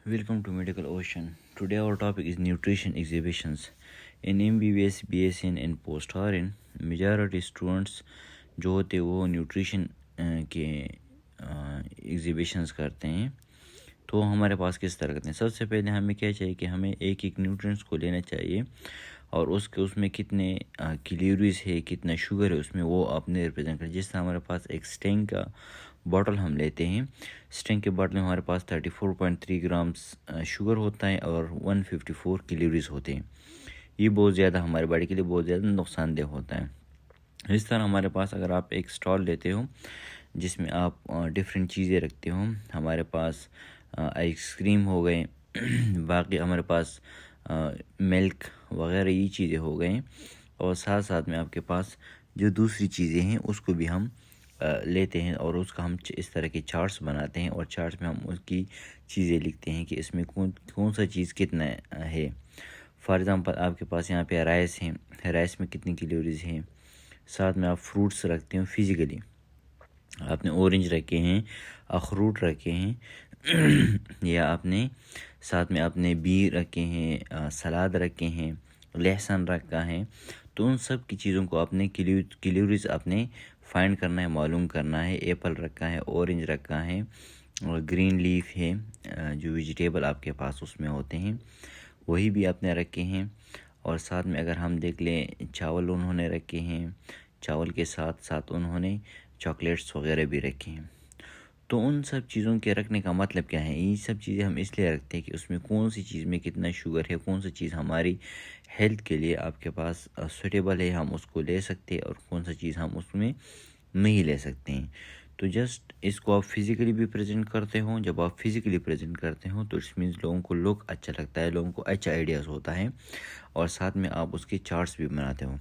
Welcome to Medical Ocean. Today our topic is nutrition exhibitions. In MBBS, BSN and post RN, majority students जो होते हैं वो nutrition के exhibitions करते हैं। तो हमारे पास किस तरह करते हैं? सबसे पहले हमें क्या चाहिए कि हमें एक एक न्यूट्रिएंट्स को लेना चाहिए और उसमें कितने कैलोरीज है, कितना शुगर है उसमें, वो आपने रिप्रेजेंट करें। जिस तरह हमारे पास एक स्टेंग का बॉटल हम लेते हैं, स्टेंग के बॉटल में हमारे पास 34.3 ग्राम्स शुगर होता है और 154 कैलोरीज होते हैं। ये बहुत ज़्यादा हमारे बॉडी के लिए बहुत ज़्यादा नुकसानदेह होता है। इस तरह हमारे पास अगर आप एक स्टॉल लेते हो जिसमें आप डिफरेंट चीज़ें रखते हो, हमारे पास आइसक्रीम हो गए बाकी हमारे पास मिल्क वगैरह ये चीज़ें हो गए, और साथ साथ में आपके पास जो दूसरी चीज़ें हैं उसको भी हम लेते हैं और उसका हम इस तरह के चार्ट्स बनाते हैं और चार्ट्स में हम उसकी चीज़ें लिखते हैं कि इसमें कौन सा चीज़ कितना है। फॉर एग्ज़ाम्पल आपके पास यहाँ पे राइस है, राइस में कितनी कैलोरीज हैं। साथ में आप फ्रूट्स रखते हो फिज़िकली, आपने ऑरेंज रखे हैं, अखरूट रखे हैं या आपने साथ में आपने बी रखे हैं, सलाद रखे हैं, लहसुन रखा है। तो उन सब की चीज़ों को आपने कैलोरीज आपने फाइंड करना है, मालूम करना है। एप्पल रखा है, ऑरेंज रखा है और ग्रीन लीफ है, जो वेजिटेबल आपके पास उसमें होते हैं वही भी आपने रखे हैं। और साथ में अगर हम देख लें चावल उन्होंने रखे हैं, चावल के साथ साथ उन्होंने चॉकलेट्स वगैरह भी रखे हैं। तो उन सब चीज़ों के रखने का मतलब क्या है? ये सब चीज़ें हम इसलिए रखते हैं कि उसमें कौन सी चीज़ में कितना शुगर है, कौन सी चीज़ हमारी हेल्थ के लिए आपके पास सूटेबल है, हम उसको ले सकते हैं, और कौन सा चीज़ हम उसमें नहीं ले सकते हैं। तो जस्ट इसको आप फिज़िकली भी प्रेजेंट करते हो। जब आप फिज़िकली प्रेजेंट करते हो तो इट्स मीन्स लोगों को लुक अच्छा लगता है, लोगों को अच्छा आइडियाज़ होता है, और साथ में आप उसके चार्ट्स भी बनाते हो।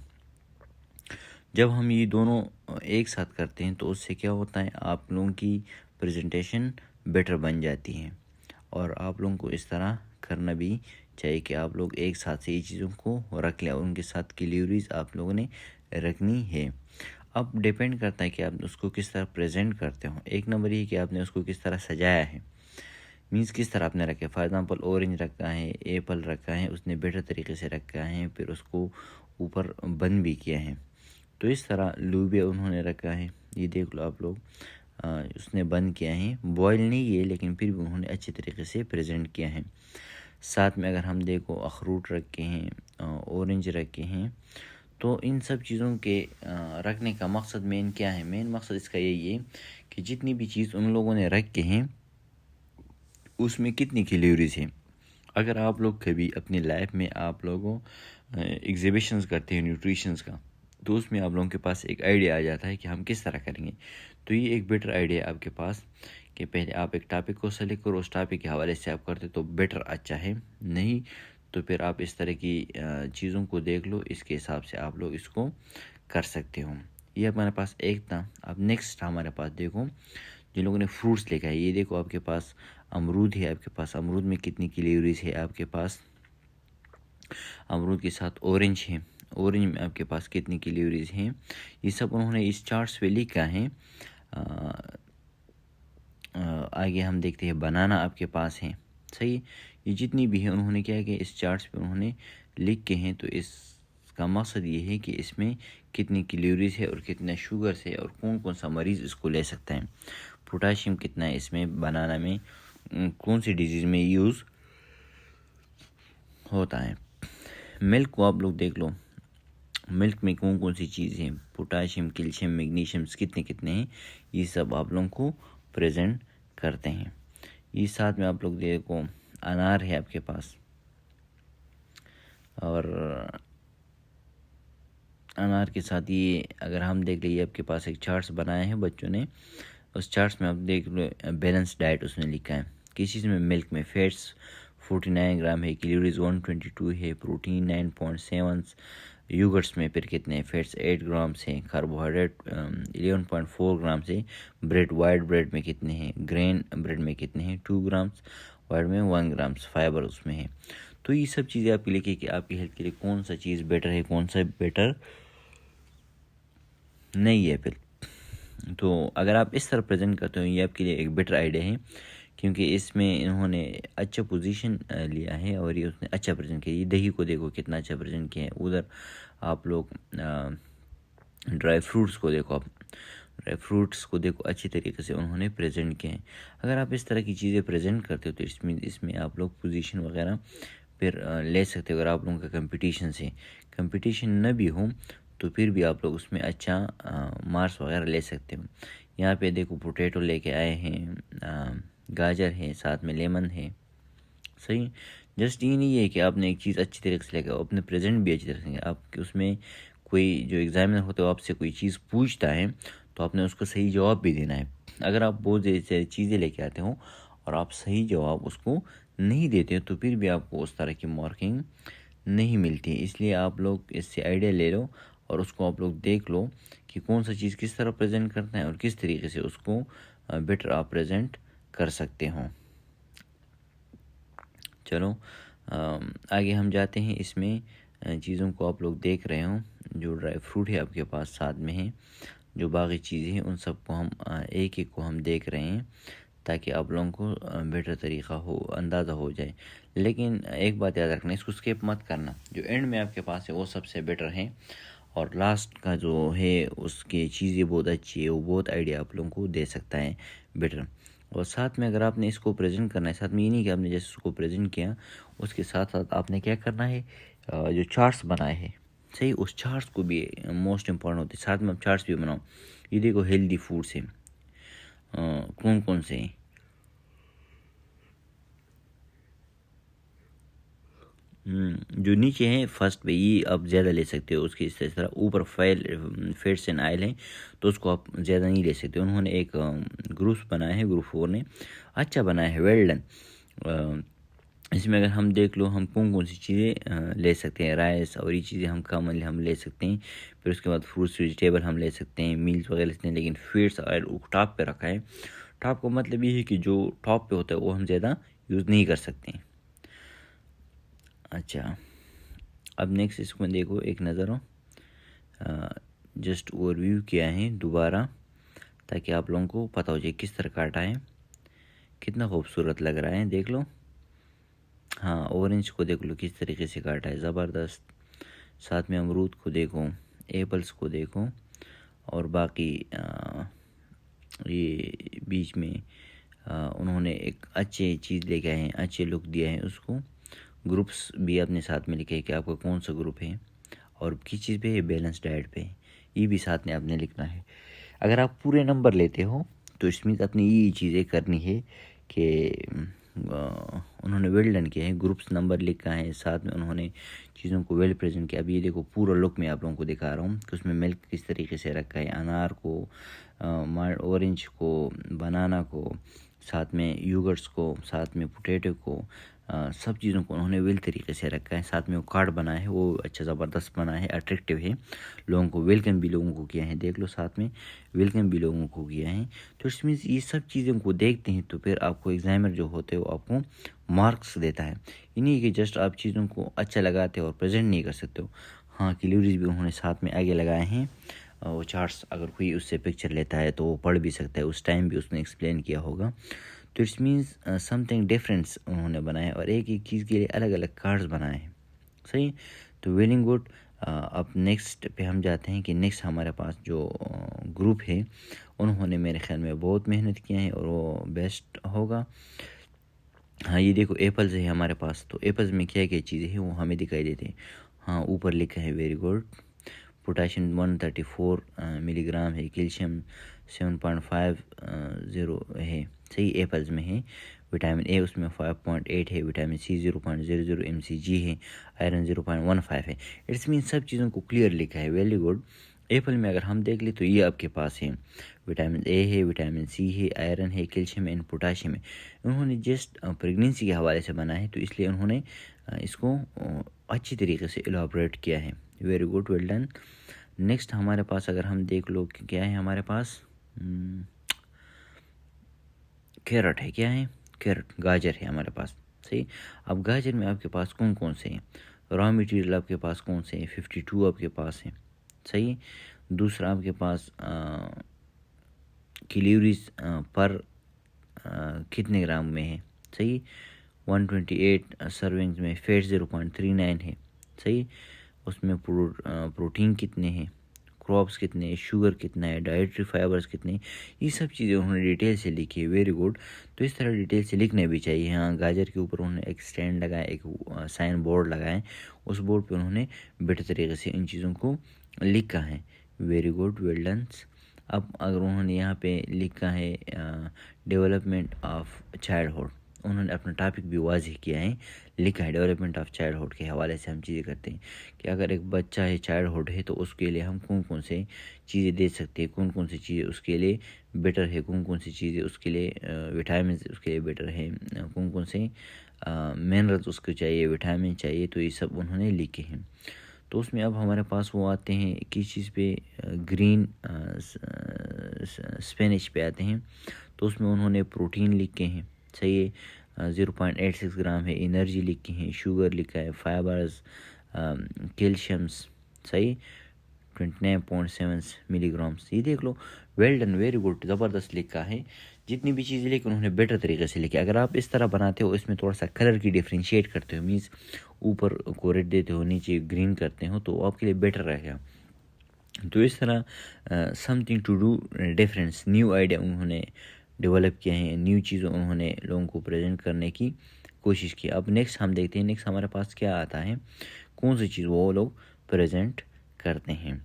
जब हम ये दोनों एक साथ करते हैं तो उससे क्या होता है, आप लोगों की प्रेजेंटेशन बेटर बन जाती है। और आप लोगों को इस तरह करना भी चाहिए कि आप लोग एक साथ से ये चीज़ों को रख लें और उनके साथ कैलोरीज आप लोगों ने रखनी है। अब डिपेंड करता है कि आप उसको किस तरह प्रेजेंट करते हो। एक नंबर ये कि आपने उसको किस तरह सजाया है, मीन्स किस तरह आपने रखा है। फॉर एग्ज़ाम्पल ऑरेंज रखा है, एप्पल रखा है, उसने बेटर तरीके से रखा है, फिर उसको ऊपर बंद भी किया है। तो इस तरह लूबिया उन्होंने रखा है, ये देख लो आप लोग, उसने बंद किया है, बॉयल नहीं किए लेकिन फिर भी उन्होंने अच्छे तरीके से प्रेजेंट किया है। साथ में अगर हम देखो अखरूट रखे हैं, ऑरेंज रखे हैं। तो इन सब चीज़ों के रखने का मकसद मेन क्या है? मेन मकसद इसका यही है कि जितनी भी चीज़ उन लोगों ने रख के हैं उसमें कितनी कैलोरीज है। अगर आप लोग कभी अपनी लाइफ में आप लोगों एग्जीबिशंस करते हैं न्यूट्रिशंस का, तो उसमें आप लोगों के पास एक आइडिया आ जाता है कि हम किस तरह करेंगे। तो ये एक बेटर आइडिया है आपके पास कि पहले आप एक टॉपिक को सेलेक्ट करो, उस टॉपिक के हवाले से आप करते तो बेटर अच्छा है। नहीं तो फिर आप इस तरह की चीज़ों को देख लो, इसके हिसाब से आप लोग इसको कर सकते हो। ये हमारे पास एक था। अब नेक्स्ट हमारे पास देखो, जिन लोगों ने फ्रूट्स लेकर है, ये देखो आपके पास अमरूद है, आपके पास अमरूद में कितनी कैलोरीज है, आपके पास अमरूद के साथ ऑरेंज है, ऑरेंज में आपके पास कितनी कैलोरीज हैं। ये सब उन्होंने इस चार्ट्स पे लिखा है। आगे हम देखते हैं बनाना आपके पास है, सही। ये जितनी भी है उन्होंने क्या है कि इस चार्ट्स पे उन्होंने लिख के हैं। तो इसका मकसद ये है कि इसमें कितनी कैलोरीज है और कितना शुगर है और कौन कौन सा मरीज़ इसको ले सकता है। पोटाशियम कितना है इसमें, बनाना में कौन सी डिजीज़ में यूज़ होता है। मिल्क को आप लोग देख लो, मिल्क में कौन कौन सी चीज़ है, पोटाशियम, कैल्शियम, मैग्नीशियम कितने कितने हैं, ये सब आप लोगों को प्रेजेंट करते हैं। ये साथ में आप लोग देखो अनार है आपके पास, और अनार के साथ ये अगर हम देख लिए आपके पास एक चार्ट्स बनाए हैं बच्चों ने, उस चार्ट्स में आप देख लो बैलेंस डाइट उसने लिखा है। किस चीज़ में? मिल्क में फैट्स 49 ग्राम है, कैलोरीज 122 है, प्रोटीन 9.7, योगर्ट्स में फिर कितने फैट्स 8 ग्राम से, कार्बोहाइड्रेट 11.4 ग्राम से, ब्रेड वाइट ब्रेड में कितने हैं, ग्रेन ब्रेड में कितने हैं 2 ग्राम्स, वाइट में 1 ग्राम्स फाइबर उसमें है। तो ये सब चीज़ें आपके लिए कि आपकी हेल्थ के लिए कौन सा चीज़ बेटर है, कौन सा बेटर नहीं है। फिर तो अगर आप इस तरह प्रेजेंट करते हो, ये आपके लिए एक बेटर आइडिया है क्योंकि इसमें इन्होंने अच्छा पोजीशन लिया है और ये उसने अच्छा प्रेजेंट किया। ये दही को देखो कितना अच्छा प्रेजेंट किया है। उधर आप लोग ड्राई फ्रूट्स को देखो, आप ड्राई फ्रूट्स को देखो अच्छी तरीके से उन्होंने प्रेजेंट किए हैं। अगर आप इस तरह की चीज़ें प्रेजेंट करते हो तो इसमें आप लोग पोजीशन वगैरह फिर ले सकते हो। अगर आप लोगों का कंपटीशन न भी हो तो फिर भी आप लोग उसमें अच्छा मार्क्स वगैरह ले सकते हो। यहाँ पे देखो पोटैटो लेके आए हैं, गाजर है, साथ में लेमन है। सही, जस्ट ये नहीं है कि आपने एक चीज़ अच्छी तरीके से लेकर अपने प्रेजेंट भी अच्छी तरह से आप उसमें कोई जो एग्जामिनर होता है वो आपसे कोई चीज़ पूछता है तो आपने उसको सही जवाब भी देना है। अगर आप बहुत सारी चीज़ें लेके आते हो और आप सही जवाब उसको नहीं देते हो तो फिर भी आपको उस तरह की मार्किंग नहीं मिलती है। इसलिए आप लोग इससे आइडिया ले लो और उसको आप लोग देख लो कि कौन सा चीज़ किस तरह प्रेजेंट करना है और किस तरीके से उसको बेटर आप प्रेजेंट कर सकते हो। चलो आगे हम जाते हैं। इसमें चीज़ों को आप लोग देख रहे हो, जो ड्राई फ्रूट है आपके पास साथ में है, जो बाकी चीज़ें हैं उन सबको हम एक एक को हम देख रहे हैं ताकि आप लोगों को बेटर तरीक़ा हो, अंदाज़ा हो जाए। लेकिन एक बात याद रखना, इसको स्किप मत करना। जो एंड में आपके पास है वो सबसे बेटर है और लास्ट का जो है उसकी चीज़ें बहुत अच्छी है, वो बहुत आइडिया आप लोगों को दे सकता है बेटर। और साथ में अगर आपने इसको प्रेजेंट करना है, साथ में ये नहीं कि आपने जैसे उसको प्रेजेंट किया उसके साथ साथ आपने क्या करना है, जो चार्ट्स बनाए हैं सही, उस चार्ट्स को भी मोस्ट इम्पॉर्टेंट होते हैं, साथ में आप चार्ट्स भी बनाओ। ये देखो हेल्दी फूड्स हैं कौन कौन से हैं। जो नीचे हैं फर्स्ट पे ये आप ज़्यादा ले सकते हो, उसकी इस तरह ऊपर फैट्स एंड आयल हैं तो उसको आप ज़्यादा नहीं ले सकते। उन्होंने एक ग्रुप्स बनाया है, ग्रुप 4 ने अच्छा बनाया है, वेल डन। इसमें अगर हम देख लो हम कौन कौन सी चीज़ें ले सकते हैं, राइस और ये चीज़ें हम कॉमनली हम ले सकते हैं। फिर उसके बाद फ्रूट्स वेजिटेबल हम ले सकते हैं, मील्स वगैरह लेते हैं। लेकिन फीड्स और टॉप पे रखा है। टॉप का मतलब ये है कि जो टॉप पे होता है वो हम ज़्यादा यूज़ नहीं कर सकते। अच्छा, अब नेक्स्ट इसको देखो एक नज़र हो, जस्ट ओवरव्यू किया है दोबारा ताकि आप लोगों को पता हो जाए किस तरह काटा है, कितना खूबसूरत लग रहा है। देख लो, हाँ ऑरेंज को देख लो किस तरीके से काटा है, ज़बरदस्त। साथ में अमरूद को देखो, एप्पल्स को देखो और बाकी ये बीच में उन्होंने एक अच्छी चीज़ लेके आए हैं, अच्छे लुक दिया है उसको। ग्रुप्स भी अपने साथ में लिखे हैं कि आपका कौन सा ग्रुप है और किस चीज़ पे है, बैलेंस डाइट पे, ये भी साथ में आपने लिखना है। अगर आप पूरे नंबर लेते हो तो इसमें अपनी ये चीज़ें करनी है कि उन्होंने वेल डन किया है, ग्रुप्स नंबर लिखा है, साथ में उन्होंने चीज़ों को वेल प्रेजेंट किया। अब ये देखो पूरा लुक मैं आप लोगों को दिखा रहा हूँ कि उसमें मिल्क किस तरीके से रखा है, अनार को, ऑरेंज को, बनाना को, साथ में यूगर्ट्स को, साथ में पोटैटो को, सब चीज़ों को उन्होंने वेल तरीके से रखा है। साथ में वो कार्ड बना है, वो अच्छा ज़बरदस्त बना है, अट्रैक्टिव है, लोगों को वेलकम भी लोगों को किया है। देख लो साथ में वेलकम भी लोगों को किया है। तो इसमें ये सब चीज़ों को देखते हैं तो फिर आपको एग्जामिनर जो होते हो आपको मार्क्स देता है। ये नहीं कि जस्ट आप चीज़ों को अच्छा लगाते हो और प्रेजेंट नहीं कर सकते हो। हाँ, कैलोरीज भी उन्होंने साथ में आगे लगाए हैं। वो चार्ट्स अगर कोई उससे पिक्चर लेता है तो वो पढ़ भी सकता है, उस टाइम भी उसने एक्सप्लेन किया होगा। तो इट्स मीन्स समथिंग डिफरेंस उन्होंने बनाया और एक एक चीज़ के लिए अलग अलग कार्ड्स बनाए हैं। सही, तो वेरी गुड। अब नेक्स्ट पे हम जाते हैं कि नेक्स्ट हमारे पास जो ग्रुप है उन्होंने मेरे ख्याल में बहुत मेहनत किया है और वो बेस्ट होगा। हाँ, ये देखो एप्पल्स है हमारे पास, तो एप्पल्स में क्या क्या चीज़ें हैं वो हमें दिखाई देते हैं। हाँ, ऊपर लिखा है वेरी गुड, पोटाशियम 134 मिलीग्राम है, कैल्शियम 7.50 है, सही एप्पल्स में है। विटामिन ए उसमें 5.8 है, विटामिन सी 0.00 mcg है, आयरन 0.15 है। इट्स मीन सब चीज़ों को क्लियर लिखा है, वेरी गुड। एप्पल में अगर हम देख ले तो ये आपके पास है, विटामिन ए है, विटामिन सी है, आयरन है, कैल्शियम एंड पोटाशियम है। उन्होंने जस्ट प्रेगनेंसी के हवाले से बना है तो इसलिए उन्होंने इसको अच्छी तरीके से एलाबोरेट किया है। Very good, well done. Next हमारे पास अगर हम देख लो क्या है हमारे पास, कैरेट है, क्या है, कैरेट, गाजर है हमारे पास। सही, अब गाजर में आपके पास कौन कौन से हैं, रॉ मटेरियल आपके पास कौन से हैं, 52 आपके पास हैं। सही, दूसरा आपके पास कैलोरीज पर कितने ग्राम में है, सही। 128 सर्विंग्स में फैट 0.39 है, सही। उसमें प्रोटीन कितने हैं, क्रॉप्स कितने हैं, शुगर कितना है, डाइटरी फाइबर्स कितने, ये सब चीज़ें उन्होंने डिटेल से लिखी है। Very good. तो इस तरह डिटेल से लिखने भी चाहिए। हाँ, गाजर के ऊपर उन्होंने एक स्टैंड लगाया, एक साइन बोर्ड लगाए, उस बोर्ड पे उन्होंने बेटर तरीके से इन चीज़ों को लिखा है। Very good, well done. अब अगर उन्होंने यहाँ पे लिखा है डेवलपमेंट ऑफ चाइल्डहुड, उन्होंने अपना टॉपिक भी वाज़ेह किया है, लिखा है डेवलपमेंट ऑफ चाइल्डहुड के हवाले से हम चीज़ें करते हैं कि अगर एक बच्चा है, चाइल्डहुड है, तो उसके लिए हम कौन कौन से चीज़ें दे सकते हैं, कौन कौन सी चीज़ें उसके लिए बेटर है, कौन कौन सी चीज़ें उसके लिए विटामिन उसके लिए बेटर है, कौन कौन से मिनरल्स उसको चाहिए, विटामिन चाहिए, तो ये सब उन्होंने लिखे हैं। तो उसमें अब हमारे पास वो आते हैं किस चीज़ पे, ग्रीन स्पेनिश पे आते हैं। तो उसमें उन्होंने प्रोटीन लिखे हैं, सही है, 0.86 ग्राम है, एनर्जी लिखी है, शुगर लिखा है, फाइबर्स, कैल्शियम्स, सही, 29.7 मिलीग्राम्स। ये देख लो, वेल डन, वेरी गुड, ज़बरदस्त लिखा है। जितनी भी चीज़ें लिखी उन्होंने बेटर तरीके से लिखी। अगर आप इस तरह बनाते हो, इसमें थोड़ा सा कलर की डिफ्रेंशिएट करते हो, मीन्स ऊपर को रेड देते हो, नीचे ग्रीन करते हो, तो आपके लिए बेटर रहेगा। तो इस तरह something to do difference, new idea उन्होंने डेवलप किए हैं, न्यू चीज़ें उन्होंने लोगों को प्रेजेंट करने की कोशिश की। अब नेक्स्ट हम देखते हैं, नेक्स्ट हमारे पास क्या आता है, कौन सी चीज़ वो लोग प्रेजेंट करते हैं।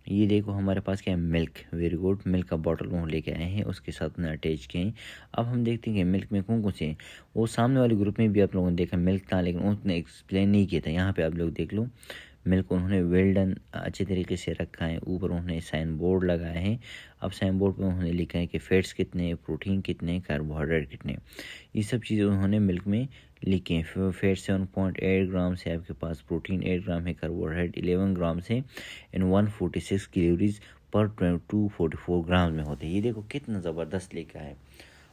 ये देखो हमारे पास क्या है, मिल्क। वेरी गुड, मिल्क का बॉटल वो लेके आए हैं, उसके साथ उन्हें अटैच किए हैं। अब हम देखते हैं कि मिल्क में कौन कौन से हैं। वो सामने वाले ग्रुप में भी आप लोगों ने देखा मिल्क था, लेकिन उसने एक्सप्लेन नहीं किया था। यहाँ पे आप लोग देख लो, मिल्क उन्होंने वेल डन अच्छे तरीके से रखा है। ऊपर उन्होंने साइन बोर्ड लगाए हैं। अब साइन बोर्ड पे उन्होंने लिखा है कि फैट्स कितने, प्रोटीन कितने, कार्बोहाइड्रेट कितने, ये सब चीज़ें उन्होंने मिल्क में लिखी हैं। फैट 7.8 ग्राम से आपके पास, प्रोटीन 8 ग्राम है, कार्बोहाइड्रेट 11 ग्राम से, एंड 146 कैलोरीज पर 244 ग्राम में होते हैं। ये देखो कितना ज़बरदस्त लिखा है,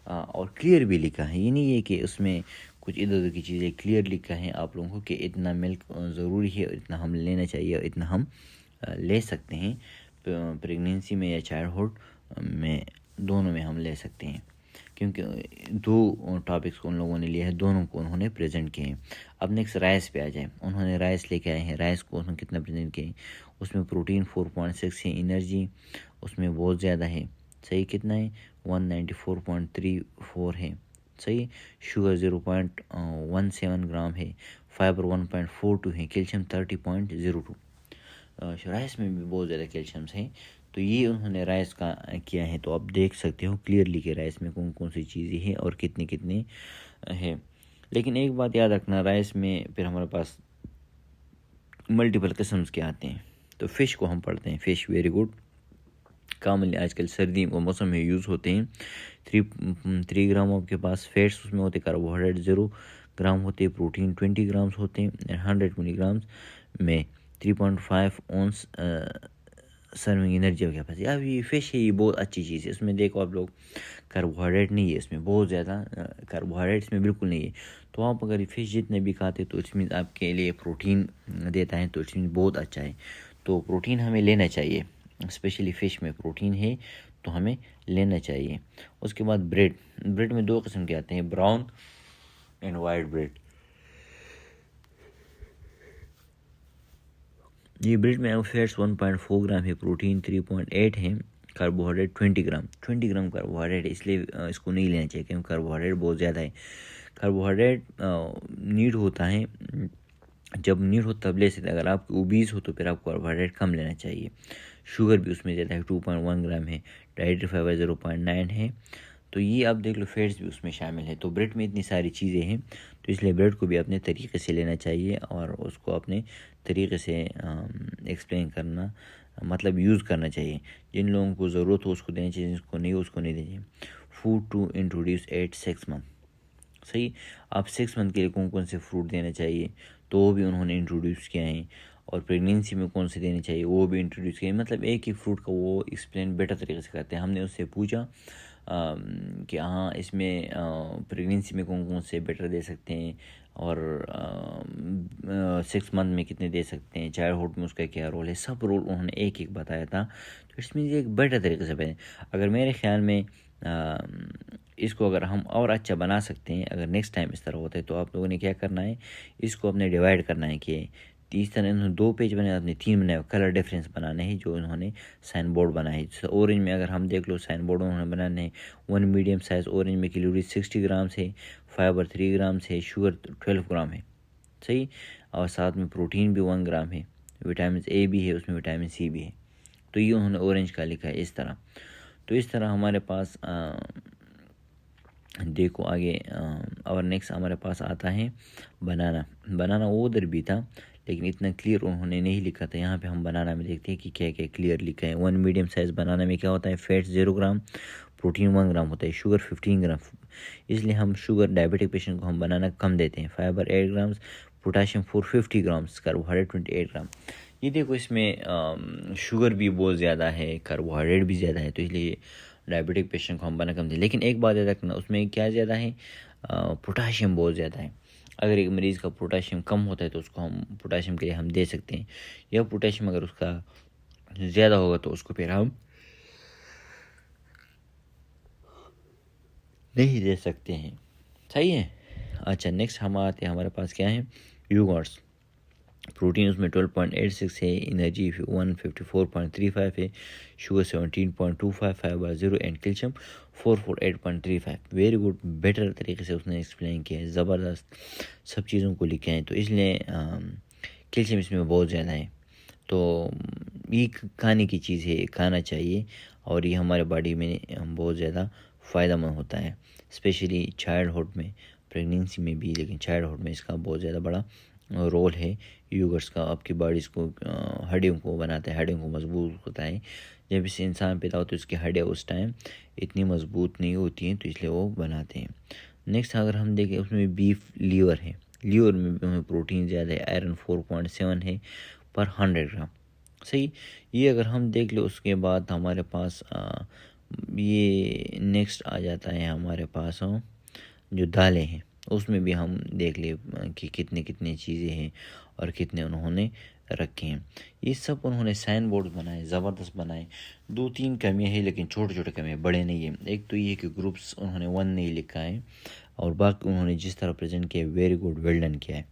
और क्लियर भी लिखा है। ये नहीं है कि उसमें कुछ इधर उधर की चीज़ें, क्लियर लिखा है आप लोगों को कि इतना मिल्क ज़रूरी है, इतना हम लेना चाहिए, और इतना हम ले सकते हैं प्रेगनेंसी में या चाइल्डहुड में, दोनों में हम ले सकते हैं, क्योंकि दो टॉपिक्स को उन लोगों ने लिया है, दोनों को उन्होंने प्रेजेंट किए हैं। अब नेक्स्ट राइस पे आ जाए, उन्होंने राइस लेके आए हैं। राइस को उन्होंने कितना प्रेजेंट किए, उसमें प्रोटीन 4.6 है, एनर्जी उसमें बहुत ज़्यादा है, सही, कितना है, 194.34 है, सही। शुगर 0.17 ग्राम है, फाइबर 1.42 है, कैल्शियम 30.02। राइस में भी बहुत ज़्यादा कैल्शियम्स हैं। तो ये उन्होंने राइस का किया है। तो आप देख सकते हो क्लियरली कि राइस में कौन कौन सी चीज़ें हैं और कितनी कितनी है। लेकिन एक बात याद रखना, राइस में फिर हमारे पास मल्टीपल किस्म्स के आते हैं। तो फ़िश को हम पढ़ते हैं, फ़िश, वेरी गुड, कॉमनली आजकल सर्दी और मौसम में यूज़ होते हैं। 3 ग्राम आपके पास फैट्स उसमें होते, कार्बोहाइड्रेट 0 ग्राम होते, प्रोटीन 20 ग्राम्स होते हैं, 100 मिलीग्राम्स में 3.5 ऑन्स सर्विंग एनर्जी आपके पास। अब ये फ़िश है, ये बहुत अच्छी चीज़ है। इसमें देखो आप लोग, कार्बोहाइड्रेट नहीं है इसमें, बहुत ज़्यादा कार्बोहाइड्रेट इसमें बिल्कुल नहीं है। तो आप अगर फ़िश जितने भी खाते तो इसमें आपके लिए प्रोटीन देता है, तो इसमें बहुत अच्छा है। तो प्रोटीन हमें लेना चाहिए, स्पेशली फ़िश में प्रोटीन है तो हमें लेना चाहिए। उसके बाद ब्रेड, ब्रेड में 2 किस्म के आते हैं, ब्राउन एंड वाइट ब्रेड। ये ब्रेड में फैट्स 1.4 ग्राम है, प्रोटीन 3.8 है, कार्बोहाइड्रेट 20 ग्राम, 20 ग्राम कार्बोहाइड्रेट, इसलिए इसको नहीं लेना चाहिए क्योंकि कार्बोहाइड्रेट बहुत ज़्यादा है। कार्बोहाइड्रेट नीड होता है, जब नीड हो तब ले सकते। अगर आप ओबीज हो तो फिर आपको कार्बोहाइड्रेट कम लेना चाहिए। शुगर भी उसमें ज़्यादा है, 2.1 ग्राम है, डाइटरी फाइबर 0.9 है। तो ये आप देख लो, फैट्स भी उसमें शामिल है। तो ब्रेड में इतनी सारी चीज़ें हैं, तो इसलिए ब्रेड को भी अपने तरीके से लेना चाहिए और उसको अपने तरीके से एक्सप्लेन करना, मतलब यूज़ करना चाहिए। जिन लोगों को ज़रूरत हो उसको देना चाहिए, जिसको नहीं उसको नहीं देना चाहिए। Food to introduce at 6 month, सही। आप 6 मंथ के लिए कौन कौन से फ्रूट देना चाहिए तो वो भी उन्होंने इंट्रोड्यूस किया है, और प्रेगनेंसी में कौन से देने चाहिए वो भी इंट्रोड्यूस किया है। मतलब एक ही फ्रूट का वो एक्सप्लेन बेटर तरीके से करते हैं। हमने उससे पूछा कि हाँ इसमें प्रेगनेंसी में कौन कौन से बेटर दे सकते हैं, और 6 मंथ में कितने दे सकते हैं, चाइल्डहुड में उसका क्या रोल है, सब रोल उन्होंने एक एक बताया था। तो इसमें एक बेटर तरीके से बताया। अगर मेरे ख्याल में इसको अगर हम और अच्छा बना सकते हैं, अगर नेक्स्ट टाइम इस तरह होता है, तो आप लोगों ने क्या करना है, इसको अपने डिवाइड करना है कि इस तरह इन्होंने 2 पेज बनाए, आपने 3 बनाए, कलर डिफरेंस बनाने हैं जो इन्होंने साइन बोर्ड बनाए हैं। जैसे ऑरेंज में अगर हम देख लो, साइन बोर्ड उन्होंने बनाने हैं 1 मीडियम साइज़ ऑरेंज में कैलोरी 60 ग्राम है, फाइबर 3 ग्राम है, शुगर 12 ग्राम है, सही, और साथ में प्रोटीन भी 1 ग्राम है, विटामिन ए भी है उसमें, विटामिन सी भी है। तो ये उन्होंने ऑरेंज का लिखा है इस तरह। तो इस तरह हमारे पास देखो आगे, और नेक्स्ट हमारे पास आता है बनाना। बनाना वो उधर भी था लेकिन इतना क्लियर उन्होंने नहीं लिखा था। यहाँ पे हम बनाना में देखते हैं कि क्या क्या क्लियर लिखा है। 1 मीडियम साइज़ बनाना में क्या होता है, फैट्स 0 ग्राम, प्रोटीन 1 ग्राम होता है, शुगर 15 ग्राम, इसलिए हम शुगर डायबिटिक पेशेंट को हम बनाना कम देते हैं। फाइबर 8 ग्राम, पोटाशियम 450 ग्राम्स, कार्बोहाइड्रेट 28 ग्राम। ये देखो इसमें शुगर भी बहुत ज़्यादा है, कार्बोहाइड्रेट भी ज़्यादा है, तो इसलिए डायबिटिक पेशेंट को हम बना कम दें। लेकिन एक बात याद रखना, उसमें क्या ज़्यादा है, पोटाशियम बहुत ज़्यादा है। अगर एक मरीज़ का पोटाशियम कम होता है तो उसको हम पोटाशियम के लिए हम दे सकते हैं, या पोटाशियम अगर उसका ज़्यादा होगा तो उसको फिर हम नहीं दे सकते हैं, सही है। अच्छा, नेक्स्ट हम आते हैं, हमारे पास क्या है, योगर्ट्स। प्रोटीन उसमें 12.86 है, एनर्जी 154.35 है, sugar 17.25, fibre 0 and calcium 448.35। Very good, better तरीके से उसने एक्सप्लेन किया है, ज़बरदस्त सब चीज़ों को लिखे हैं। तो इसलिए कैल्शियम इसमें बहुत ज़्यादा है, तो ये खाने की चीज़ है, खाना चाहिए, और ये हमारे बॉडी में बहुत ज़्यादा फ़ायदेमंद होता है, स्पेशली चाइल्डहुड में, प्रेगनेंसी में भी, लेकिन चाइल्डहुड में इसका बहुत ज़्यादा बड़ा रोल है योगर्ट्स का। आपकी बॉडीज़ को हड्डियों को बनाता है, हड्डियों को मजबूत होता है। जब इसे इंसान पैदा होता है उसकी हड्डियाँ उस टाइम इतनी मजबूत नहीं होती हैं, तो इसलिए वो बनाते हैं। नेक्स्ट अगर हम देखें, उसमें बीफ लीवर है, लीवर में भी प्रोटीन ज़्यादा है, आयरन 4.7 है पर 100 ग्राम, सही। ये अगर हम देख ले, उसके बाद हमारे पास ये नेक्स्ट आ जाता है हमारे पास जो दालें हैं, उसमें भी हम देख ले कि कितने कितने चीज़ें हैं और कितने उन्होंने रखे हैं। ये सब उन्होंने साइन बोर्ड बनाए, ज़बरदस्त बनाए। 2-3 कमियाँ हैं लेकिन छोटे छोटे कमियाँ, बड़े नहीं है। एक तो ये कि ग्रुप्स उन्होंने 1 नहीं लिखा है, और बाकी उन्होंने जिस तरह प्रेजेंट किया वेरी गुड, वेल डन किया है,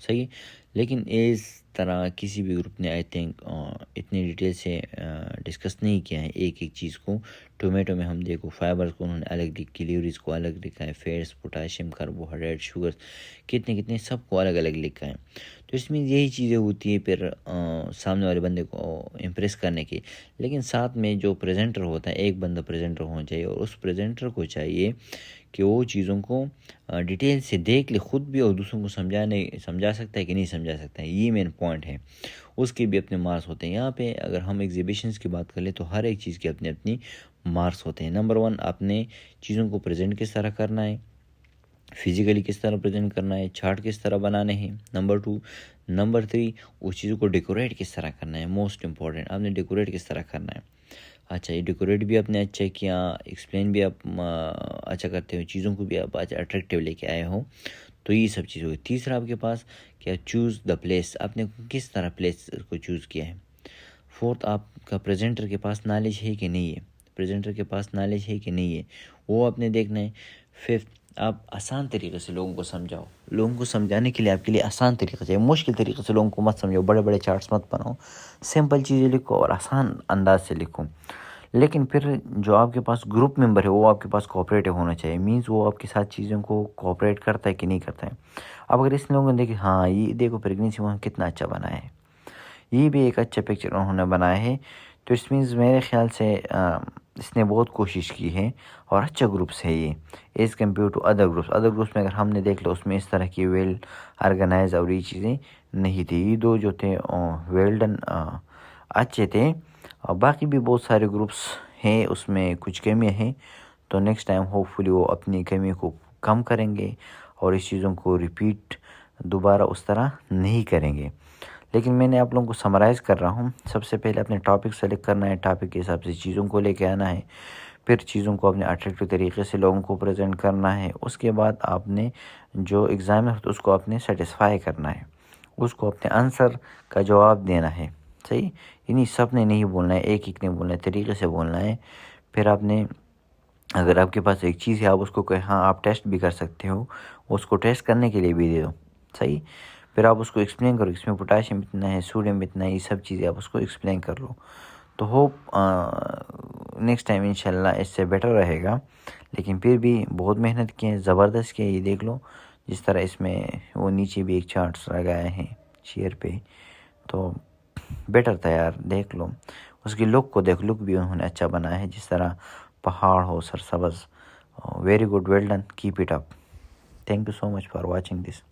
सही। लेकिन इस तरह किसी भी ग्रुप ने आई थिंक इतनी डिटेल से डिस्कस नहीं किया है एक एक चीज़ को। टोमेटो में हम देखो फाइबर्स को उन्होंने अलग लिखा, कैलोरीज को अलग लिखा है, फैट्स, पोटाशियम, कार्बोहाइड्रेट, शुगर, कितने कितने सबको अलग अलग लिखा है। तो इसमें यही चीज़ें होती है फिर सामने वाले बंदे को इम्प्रेस करने की। लेकिन साथ में जो प्रेजेंटर होता है, एक बंदा प्रेजेंटर होना चाहिए, और उस प्रेजेंटर को चाहिए कि वो चीज़ों को डिटेल से देख ले खुद भी, और दूसरों को समझा सकता है कि नहीं समझा सकता है, ये मेन पॉइंट है। उसके भी अपने मार्क्स होते हैं। यहाँ पे अगर हम एग्जीबिशंस की बात कर ले तो हर एक चीज़ के अपने अपनी मार्क्स होते हैं। नंबर 1, आपने चीज़ों को प्रेजेंट किस तरह करना है, फिजिकली किस तरह प्रेजेंट करना है, चार्ट किस तरह बनाने हैं। नंबर 2, नंबर 3, उस चीज़ों को डेकोरेट किस तरह करना है, मोस्ट इंपॉर्टेंट, आपने डेकोरेट किस तरह करना है। अच्छा, ये डेकोरेट भी आपने अच्छा किया, एक्सप्लेन भी आप अच्छा करते हो, चीज़ों को भी आप अच्छा अट्रैक्टिव लेके आए हो, तो ये सब चीज़ होगी। तीसरा आपके पास क्या, चूज़ द प्लेस, आपने किस तरह प्लेस को चूज़ किया है। फोर्थ, आपका प्रेजेंटर के पास नॉलेज है कि नहीं है, प्रेजेंटर के पास नॉलेज है कि नहीं है, वो आपने देखना है। फिफ्थ, आप आसान तरीके से लोगों को समझाओ। लोगों को समझाने के लिए आपके लिए आसान तरीका चाहिए, मुश्किल तरीके से लोगों को मत समझाओ, बड़े बड़े चार्ट्स मत बनाओ, सिंपल चीज़ें लिखो और आसान अंदाज से लिखो। लेकिन फिर जो आपके पास ग्रुप मेंबर है वो आपके पास कोऑपरेटिव होना चाहिए, मीन्स वो आपके साथ चीज़ों को कोऑपरेट करता है कि नहीं करता है। अब अगर इस लोगों ने देखे, हाँ ये देखो प्रेगनेंसी में कितना अच्छा बनाया है, ये भी एक अच्छा पिक्चर उन्होंने बनाया है, तो इस मीन्स मेरे ख्याल से इसने बहुत कोशिश की है और अच्छा ग्रुप्स है ये as compare to other groups में अगर हमने देख लो उसमें इस तरह की वेल ऑर्गेनाइज और ये चीज़ें नहीं थी। ये 2 जो थे वेल डन अच्छे थे, और बाकी भी बहुत सारे ग्रुप्स हैं उसमें कुछ कमियाँ हैं, तो नेक्स्ट टाइम होपफुली वो अपनी कमी को कम करेंगे और इस चीज़ों को रिपीट दोबारा उस तरह नहीं करेंगे। लेकिन मैंने आप लोगों को समराइज़ कर रहा हूँ। सबसे पहले अपने टॉपिक सेलेक्ट करना है, टॉपिक के हिसाब से चीज़ों को लेके आना है, फिर चीज़ों को अपने अट्रैक्टिव तरीके से लोगों को प्रेजेंट करना है। उसके बाद आपने जो एग्ज़ाम है तो उसको आपने सेटिस्फाई करना है, उसको अपने आंसर का जवाब देना है, सही। इन्हीं सब ने नहीं बोलना है, एक एक ने बोलना है, तरीके से बोलना है। फिर आपने अगर आपके पास एक चीज़ है, आप उसको कहें हाँ आप टेस्ट भी कर सकते हो, उसको टेस्ट करने के लिए भी दे दो, सही। फिर आप उसको एक्सप्लेन करो इसमें पोटाशियम इतना है, सोडियम इतना है, ये सब चीज़ें आप उसको एक्सप्लेन कर लो। तो होप नेक्स्ट टाइम इंशाल्लाह इससे बेटर रहेगा। लेकिन फिर भी बहुत मेहनत की है, ज़बरदस्त की है। ये देख लो जिस तरह इसमें वो नीचे भी एक चार्ट्स लगाए हैं शेयर पे, तो बेटर था यार। देख लो उसकी लुक को, देख लुक भी उन्होंने अच्छा बनाया है, जिस तरह पहाड़ हो सरसब्ज। Very good, well done, keep it up. Thank you so much for watching this.